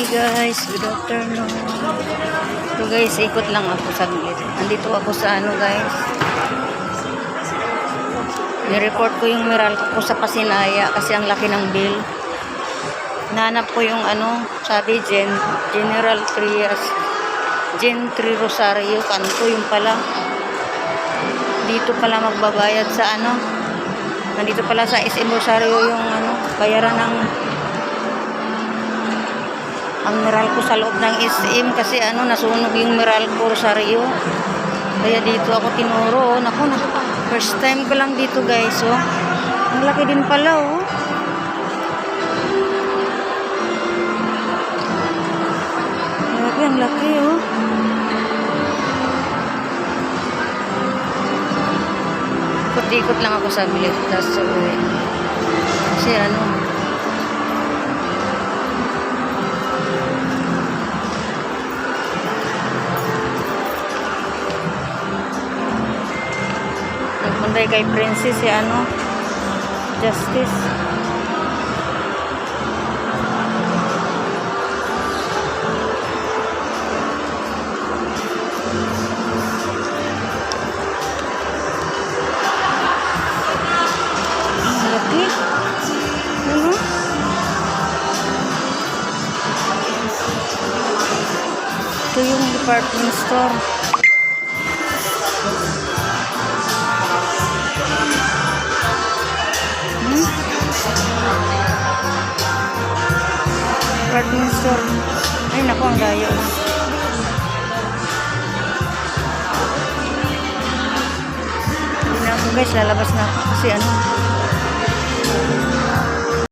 Hi guys, good afternoon. So guys, ikot lang ako saglit. Andito ako sa ano guys. Ni-report ko yung Meralco ko sa Pasinaya kasi ang laki ng bill. Nanap ko yung ano, sabi General Trias, Gen 3 Rosario, kanto yung pala. Dito pala magbabayad sa ano. Nandito pala sa SM Rosario yung ano, bayaran ng ang Meralco sa loob ng SM kasi ano, nasunog yung Meralco Rosario. Kaya dito ako tinuro. Naku na, first time ko lang dito guys. Oh. Ang laki din pala oh. Grabe, ang laki oh. Ikot-ikot lang ako sa bilis. Tapos uwi. Kasi ano, nagpunday kay Princess si ano, Justice. Laki. Ano? Ito yung department store. Department store. Ay naku, ang layo. Hindi na ako guys, lalabas na ako kasi ano,